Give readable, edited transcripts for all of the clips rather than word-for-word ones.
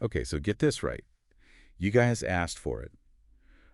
Okay, so get this right. You guys asked for it.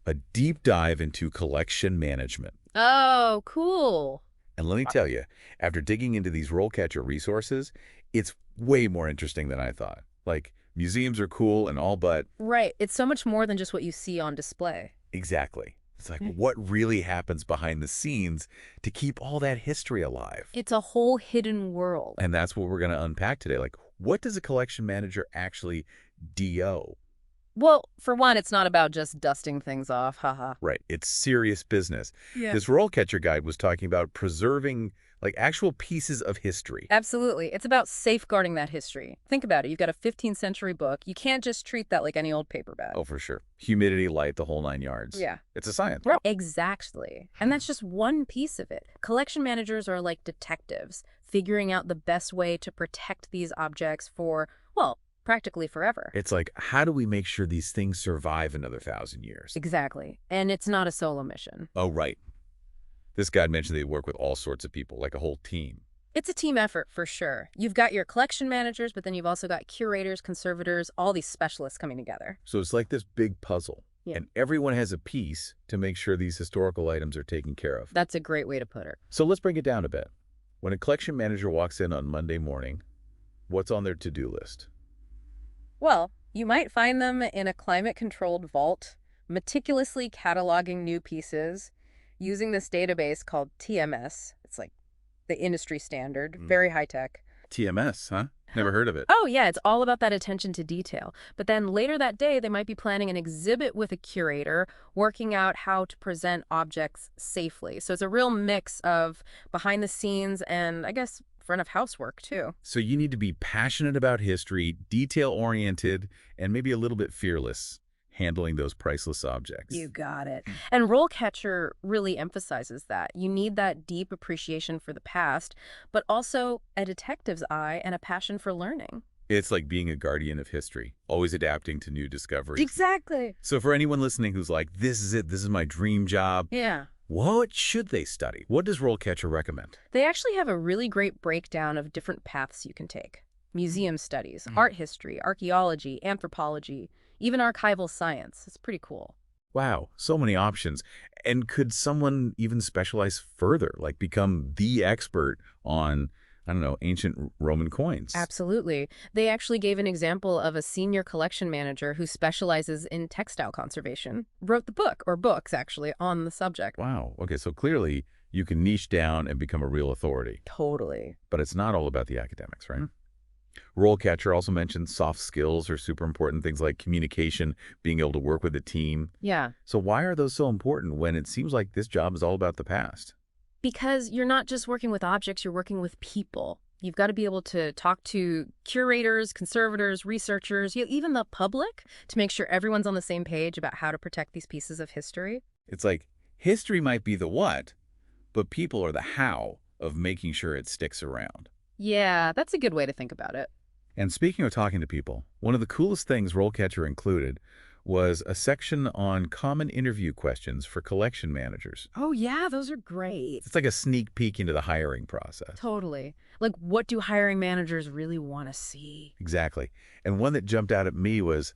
A deep dive into collection management. Oh, cool. And let me tell you, after digging into these RoleCatcher resources, it's way more interesting than I thought. Like, museums are cool and all, but Right. It's so much more than just what you see on display. exactly. It's like, what really happens behind the scenes to keep all that history alive? It's a whole hidden world. And that's what we're going to unpack today. Like, what does a collection manager actually do? Well, for one, it's not about just dusting things off, haha. Right. It's serious business. Yeah. This RoleCatcher guide was talking about preserving, like, actual pieces of history. Absolutely. It's about safeguarding that history. Think about it. You've got a 15th century book. You can't just treat that like any old paperback. Oh, for sure. Humidity, light, the whole 9 yards. Yeah. It's a science. Exactly. And that's just one piece of it. Collection managers are like detectives, figuring out the best way to protect these objects for, well, practically forever. It's like, how do we make sure these things survive another 1,000 years? Exactly. And it's not a solo mission. Oh, right. This guide mentioned they work with all sorts of people, like a whole team. It's a team effort for sure. You've got your collection managers, but then you've also got curators, conservators, all these specialists coming together. So it's like this big puzzle. Yeah. And everyone has a piece to make sure these historical items are taken care of. That's a great way to put it. So let's break it down a bit. When a collection manager walks in on Monday morning, what's on their to-do list? Well, you might find them in a climate-controlled vault, meticulously cataloging new pieces, using this database called TMS. It's like the industry standard, very high-tech. TMS, huh? Never heard of it. Oh, yeah, it's all about that attention to detail. But then later that day, they might be planning an exhibit with a curator, working out how to present objects safely. So it's a real mix of behind the scenes and, I guess, front of house work, too. So you need to be passionate about history, detail-oriented, and maybe a little bit fearless handling those priceless objects. You got it. And RoleCatcher really emphasizes that. You need that deep appreciation for the past, but also a detective's eye and a passion for learning. It's like being a guardian of history, always adapting to new discoveries. Exactly. So for anyone listening who's like, this is it, this is my dream job, Yeah. what should they study? What does RoleCatcher recommend? They actually have a really great breakdown of different paths you can take. Museum studies, art history, archaeology, anthropology, even archival science. It's pretty cool. Wow, so many options. And could someone even specialize further, like become the expert on, I don't know, ancient Roman coins? Absolutely. They actually gave an example of a senior collection manager who specializes in textile conservation. Wrote the book, or books actually, on the subject. Wow. Okay, so clearly you can niche down and become a real authority. Totally. But it's not all about the academics, right? RoleCatcher also mentioned soft skills are super important, things like communication, being able to work with a team. Yeah. So why are those so important when it seems like this job is all about the past? Because you're not just working with objects, you're working with people. You've got to be able to talk to curators, conservators, researchers, even the public to make sure everyone's on the same page about how to protect these pieces of history. It's like history might be the what, but people are the how of making sure it sticks around. Yeah, that's a good way to think about it. And speaking of talking to people, one of the coolest things RoleCatcher included was a section on common interview questions for collection managers. Oh, yeah, those are great. It's like a sneak peek into the hiring process. Totally. Like, what do hiring managers really want to see? Exactly. And one that jumped out at me was,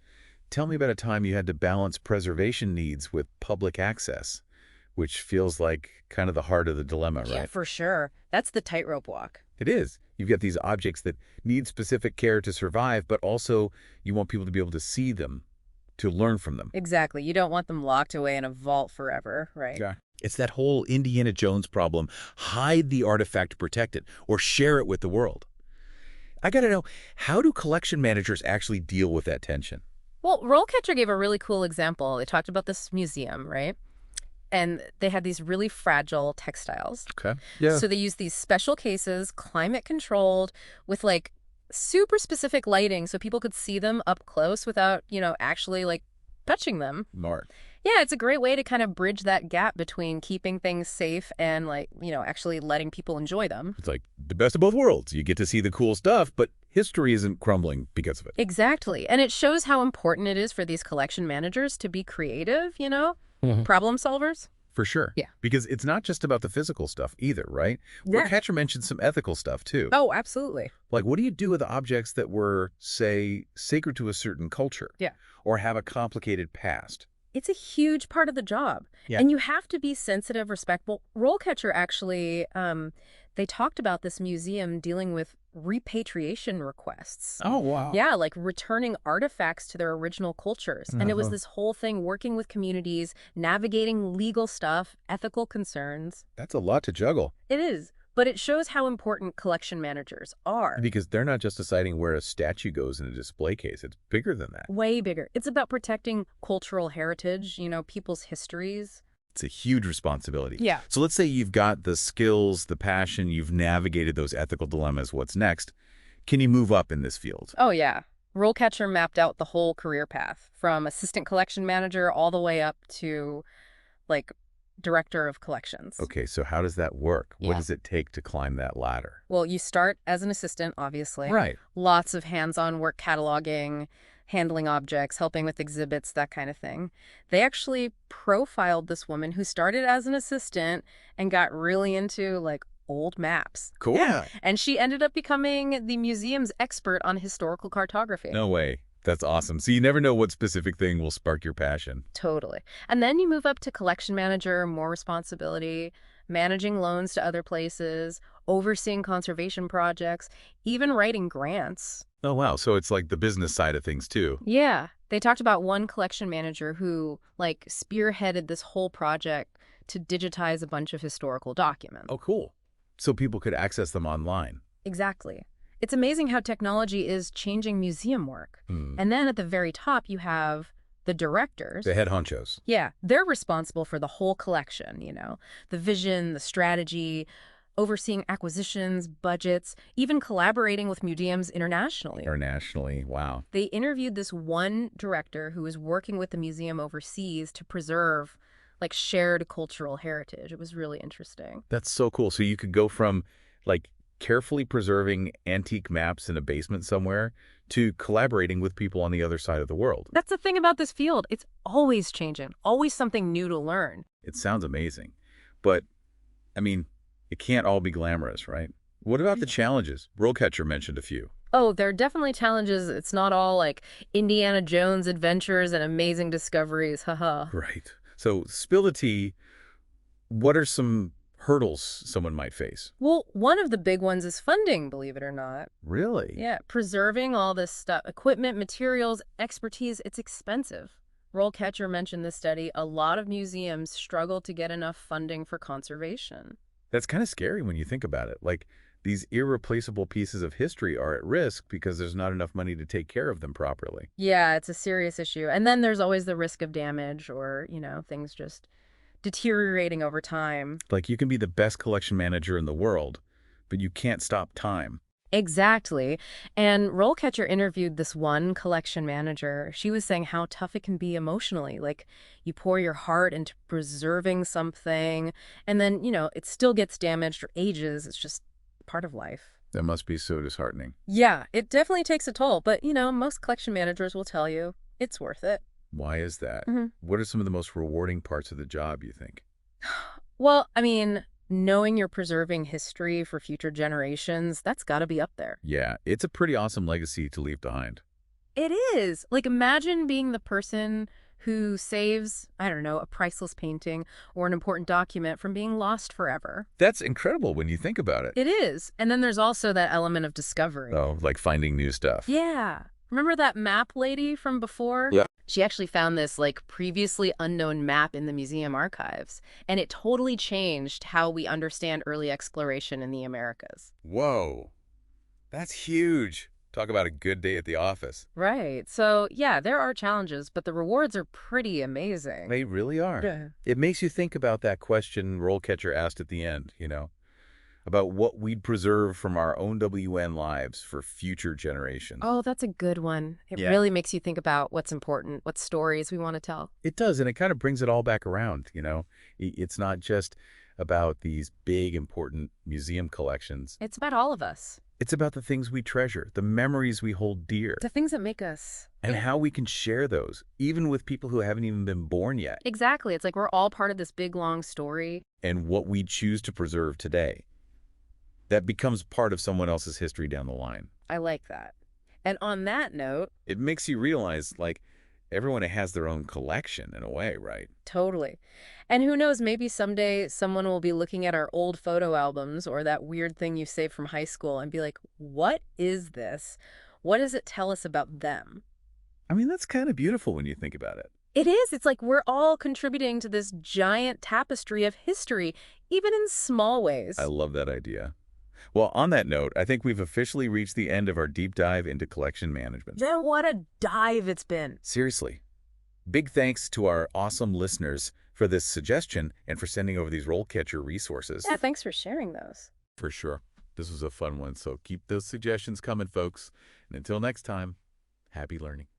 tell me about a time you had to balance preservation needs with public access, which feels like kind of the heart of the dilemma, right? Yeah, for sure. That's the tightrope walk. It is. You've got these objects that need specific care to survive, but also you want people to be able to see them, to learn from them. Exactly. You don't want them locked away in a vault forever, right? Yeah. It's that whole Indiana Jones problem. Hide the artifact to protect it, or share it with the world. I gotta know, how do collection managers actually deal with that tension? Well, RoleCatcher gave a really cool example. They talked about this museum, right? And they had these really fragile textiles. Okay. Yeah. So they used these special cases, climate controlled, with like super specific lighting so people could see them up close without, actually like touching them. Smart. Yeah, it's a great way to kind of bridge that gap between keeping things safe and like, actually letting people enjoy them. It's like the best of both worlds. You get to see the cool stuff, but history isn't crumbling because of it. Exactly. And it shows how important it is for these collection managers to be creative, problem solvers. For sure. Yeah. Because it's not just about the physical stuff either, right? Yeah. RoleCatcher mentioned some ethical stuff, too. Oh, absolutely. Like, what do you do with objects that were, say, sacred to a certain culture? Yeah. Or have a complicated past? It's a huge part of the job. Yeah. And you have to be sensitive, respectful. RoleCatcher actually, they talked about this museum dealing with repatriation requests. Oh, wow. Yeah, like returning artifacts to their original cultures. And it was this whole thing working with communities, navigating legal stuff, ethical concerns. That's a lot to juggle. It is. But it shows how important collection managers are. Because they're not just deciding where a statue goes in a display case. It's bigger than that. Way bigger. It's about protecting cultural heritage, people's histories. It's a huge responsibility. Yeah. So let's say you've got the skills, the passion, you've navigated those ethical dilemmas. What's next? Can you move up in this field? Oh, yeah. RoleCatcher mapped out the whole career path from assistant collection manager all the way up to, director of collections. Okay, so how does that work? What Yeah. does it take to climb that ladder? Well, you start as an assistant, obviously. Right. Lots of hands-on work cataloging, handling objects, helping with exhibits, that kind of thing. They actually profiled this woman who started as an assistant and got really into, old maps. Cool. Yeah. And she ended up becoming the museum's expert on historical cartography. No way. That's awesome. So you never know what specific thing will spark your passion. Totally. And then you move up to collection manager, more responsibility, managing loans to other places, overseeing conservation projects, even writing grants. Oh, wow. So it's like the business side of things, too. Yeah. They talked about one collection manager who, spearheaded this whole project to digitize a bunch of historical documents. Oh, cool. So people could access them online. Exactly. It's amazing how technology is changing museum work. And then at the very top, you have the directors. The head honchos. Yeah, they're responsible for the whole collection, the vision, the strategy, overseeing acquisitions, budgets, even collaborating with museums internationally. Internationally, wow. They interviewed this one director who was working with the museum overseas to preserve, shared cultural heritage. It was really interesting. That's so cool. So you could go from, carefully preserving antique maps in a basement somewhere to collaborating with people on the other side of the world. That's the thing about this field. It's always changing, always something new to learn. It sounds amazing. But, it can't all be glamorous, right? What about the challenges? RoleCatcher mentioned a few. Oh, there are definitely challenges. It's not all Indiana Jones adventures and amazing discoveries. Haha. Right. So spill the tea. What are some hurdles someone might face? Well, one of the big ones is funding, believe it or not. Really? Yeah, preserving all this stuff, equipment, materials, expertise, it's expensive. RoleCatcher mentioned this study. A lot of museums struggle to get enough funding for conservation. That's kind of scary when you think about it. These irreplaceable pieces of history are at risk because there's not enough money to take care of them properly. Yeah, it's a serious issue. And then there's always the risk of damage or, things just deteriorating over time. You can be the best collection manager in the world, but you can't stop time. Exactly. And RoleCatcher interviewed this one collection manager. She was saying how tough it can be emotionally. You pour your heart into preserving something, and then, it still gets damaged or ages. It's just part of life. That must be so disheartening. Yeah, it definitely takes a toll. But, most collection managers will tell you it's worth it. Why is that? Mm-hmm. What are some of the most rewarding parts of the job, you think? Well, knowing you're preserving history for future generations, that's got to be up there. Yeah, it's a pretty awesome legacy to leave behind. It is. Imagine being the person who saves, I don't know, a priceless painting or an important document from being lost forever. That's incredible when you think about it. It is. And then there's also that element of discovery. Oh, finding new stuff. Yeah. Remember that map lady from before? Yeah. She actually found this previously unknown map in the museum archives, and it totally changed how we understand early exploration in the Americas. Whoa. That's huge. Talk about a good day at the office. Right. So, yeah, there are challenges, but the rewards are pretty amazing. They really are. Yeah. It makes you think about that question RoleCatcher asked at the end, about what we'd preserve from our own WN lives for future generations. Oh, that's a good one. It Yeah. really makes you think about what's important, what stories we want to tell. It does, and it kind of brings it all back around, It's not just about these big, important museum collections. It's about all of us. It's about the things we treasure, the memories we hold dear, The things that make us. and how we can share those, even with people who haven't even been born yet, Exactly. It's like we're all part of this big, long story. and what we choose to preserve today. That becomes part of someone else's history down the line. I like that. And on that note, It makes you realize, like, everyone has their own collection in a way, right? totally. And who knows, maybe someday someone will be looking at our old photo albums or that weird thing you saved from high school and be like, what is this? What does it tell us about them? I mean, that's kind of beautiful when you think about it. It is. It's like we're all contributing to this giant tapestry of history, even in small ways. I love that idea. Well, on that note, I think we've officially reached the end of our deep dive into collection management. Then what a dive it's been. Seriously. Big thanks to our awesome listeners for this suggestion and for sending over these RoleCatcher resources. Yeah, thanks for sharing those. For sure. This was a fun one, so keep those suggestions coming, folks. And until next time, happy learning.